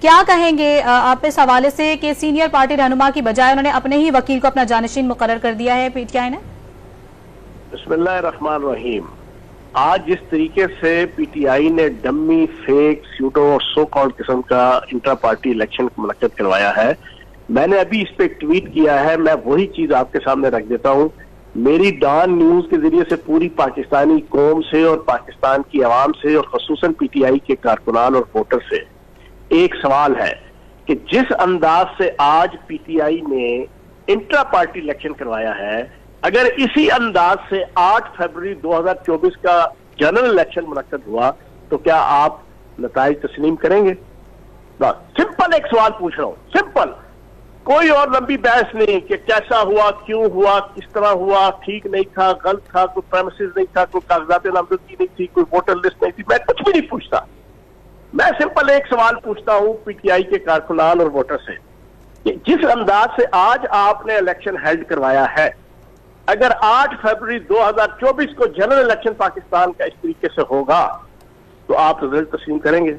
کیا کہیں گے آپ اس حوالے سے کہ سینئر پارٹی رہنما کی بجائے انہوں نے اپنے ہی وکیل کو اپنا جانشین مقرر کر دیا ہے پی ٹی آئی نے؟ بسم اللہ الرحمن الرحیم. آج جس طریقے سے پی ٹی آئی نے ڈمی، فیک، سیوٹو اور سو کالڈ قسم کا انٹرا پارٹی الیکشن منعقد کروایا ہے، میں نے ابھی اس پہ ایک ٹویٹ کیا ہے. میں وہی چیز آپ کے سامنے رکھ دیتا ہوں. میری ڈان نیوز کے ذریعے سے پوری پاکستانی قوم سے اور پاکستان کی عوام سے اور خصوصاً پی ٹی آئی کے کارکنان اور ووٹر سے ایک سوال ہے کہ جس انداز سے آج پی ٹی آئی نے انٹرا پارٹی الیکشن کروایا ہے، اگر اسی انداز سے 8 فروری 2024 کا جنرل الیکشن منعقد ہوا تو کیا آپ نتائج تسلیم کریں گے؟ بس سمپل ایک سوال پوچھ رہا ہوں، سمپل، کوئی اور لمبی بحث نہیں کہ کیسا ہوا، کیوں ہوا، کس طرح ہوا، ٹھیک نہیں تھا، غلط تھا، کوئی پریمیسز نہیں تھا، کوئی کاغذات نامزدگی نہیں تھی، کوئی ووٹر لسٹ نہیں تھی. میں کچھ بھی نہیں پوچھتا. میں سمپل ایک سوال پوچھتا ہوں پی ٹی آئی کے کارکنان اور ووٹر سے کہ جس انداز سے آج آپ نے الیکشن ہیلڈ کروایا ہے، اگر 8 فروری 2024 کو جنرل الیکشن پاکستان کا اس طریقے سے ہوگا تو آپ رزلٹ تسلیم کریں گے؟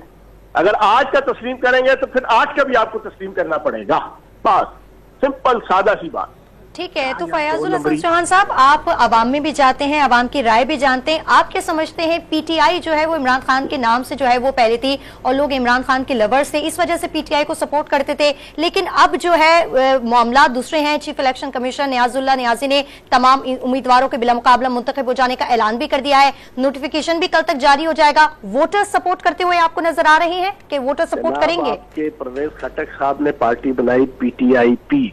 اگر آج کا تسلیم کریں گے تو پھر 8 کا بھی آپ کو تسلیم کرنا پڑے گا. بس سمپل سادہ سی بات. ٹھیک ہے. تو فیاض الحسن چوہان صاحب، آپ عوام میں بھی جاتے ہیں، عوام کی رائے بھی جانتے ہیں، آپ کیا سمجھتے ہیں پی ٹی آئی جو ہے وہ عمران خان کے نام سے جو ہے وہ پہلے تھی اور لوگ عمران خان کے لورز تھے، اس وجہ سے پی ٹی آئی کو سپورٹ کرتے تھے، لیکن اب جو ہے معاملات دوسرے ہیں. چیف الیکشن کمیشنر نیاز اللہ نیازی نے تمام امیدواروں کے بلا مقابلہ منتخب ہو جانے کا اعلان بھی کر دیا ہے. نوٹیفیکیشن بھی کل تک جاری ہو جائے گا. ووٹر سپورٹ کرتے ہوئے آپ کو نظر آ رہے ہیں کہ ووٹر سپورٹ کریں گے؟ آپ کے پرویز خٹک صاحب نے پارٹی بنائی پی ٹی آئی پی،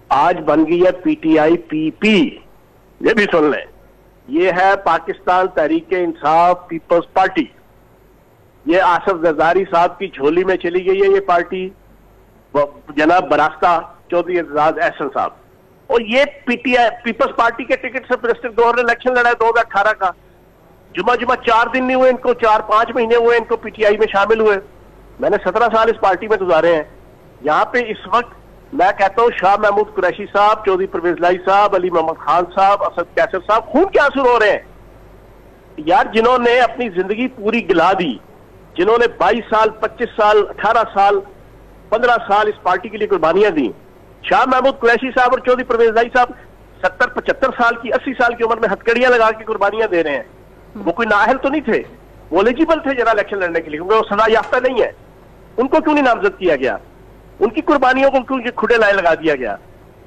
آج بن گئی ہے پی ٹی آئی پی پی. یہ بھی سن لیں، یہ ہے پاکستان تحریک انصاف پیپلز پارٹی. یہ آصف زرداری صاحب کی جھولی میں چلی گئی ہے یہ پارٹی، جناب براستہ چودھری اعزاز احسن صاحب. اور یہ P T I Peoples Party کے ٹکٹ سے پریسٹک دور نے الیکشن لڑا ہے 2018 کا. جمعہ 4 دن نہیں ہوئے ان کو، 4-5 مہینے ہوئے ان کو پی ٹی آئی میں شامل ہوئے. میں نے 17 سال اس پارٹی میں گزارے ہیں. یہاں پہ اس وقت میں کہتا ہوں شاہ محمود قریشی صاحب، چودھری پرویز لائی صاحب، علی محمد خان صاحب، اسد کیسر صاحب خون کے آنسو رو رہے ہیں یار، جنہوں نے اپنی زندگی پوری گلا دی، جنہوں نے 22 سال، 25 سال، 18 سال، 15 سال اس پارٹی کے لیے قربانیاں دی. شاہ محمود قریشی صاحب اور چودھری پرویز لائی صاحب 70-75 سال کی، 80 سال کی عمر میں ہتھکڑیاں لگا کے قربانیاں دے رہے ہیں. وہ کوئی نااہل تو نہیں تھے، وہ ایلیجیبل تھے جنرل الیکشن لڑنے کے لیے، کیونکہ وہ سزا یافتہ نہیں ہے. ان کو کیوں نہیں نامزد کیا گیا؟ ان کی قربانیوں کو کیوں کھڑے لائے لگا دیا گیا؟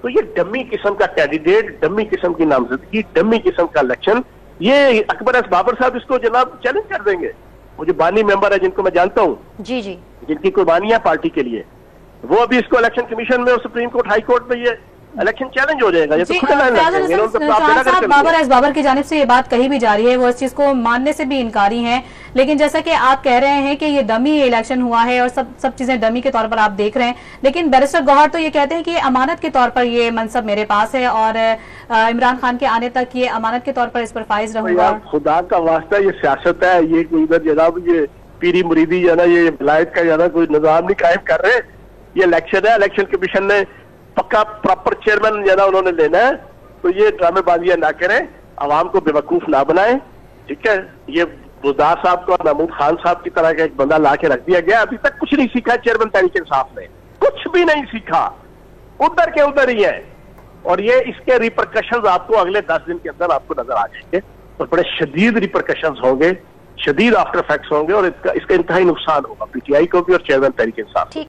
تو یہ ڈمی قسم کا کینڈیڈیٹ، ڈمی قسم کی نامزدگی، ڈمی قسم کا الیکشن، یہ اکبر ایس بابر صاحب اس کو جناب چیلنج کر دیں گے. وہ جو بانی ممبر ہے جن کو میں جانتا ہوں، جی جی، جن کی قربانیاں پارٹی کے لیے، وہ ابھی اس کو الیکشن کمیشن میں اور سپریم کورٹ، ہائی کورٹ میں یہ الیکشن چیلنج ہو جائے گا. یہ تو کھڑے لائن لگ جائیں گے. بابر ایس بابر کی جانب سے یہ بات کہی بھی جا رہی ہے، وہ اس چیز کو ماننے سے بھی انکاری ہیں، لیکن جیسا کہ آپ کہہ رہے ہیں کہ یہ ڈمی الیکشن ہوا ہے اور سب چیزیں ڈمی کے طور پر آپ دیکھ رہے ہیں، لیکن بیرسٹر گوہر تو یہ کہتے ہیں کہ امانت کے طور پر یہ منصب میرے پاس ہے اور عمران خان کے آنے تک یہ امانت کے طور پر اس پر فائز رہوں گا. خدا کا واسطہ یہ سیاست ہے، یہ کوئی ادھر جناب یہ پیری مریدی جو ہے نا، یہ ولایت کا جو ہے نا کوئی نظام نہیں قائم کر رہے. یہ الیکشن ہے، الیکشن کمیشن نے پکا پراپر چیئرمین جو ہے نا انہوں نے لینا ہے. تو یہ ڈرامے بازیاں نہ کریں، عوام کو بے وقوف نہ بنائیں. ٹھیک ہے، یہ بزدار صاحب کو اور محمود خان صاحب کی طرح کا ایک بندہ لا کے رکھ دیا گیا. ابھی تک کچھ نہیں سیکھا چیئرمین تحریک انصاف نے، کچھ بھی نہیں سیکھا، ادھر کے ادھر ہی ہے. اور یہ اس کے ریپرکشنز آپ کو اگلے 10 دن کے اندر آپ کو نظر آ جائیں گے اور بڑے شدید ریپرکشنز ہوں گے، شدید آفٹر افیکٹس ہوں گے، اور اس کا انتہائی نقصان ہوگا پی ٹی آئی کو بھی اور چیئرمین تحریک انصاف.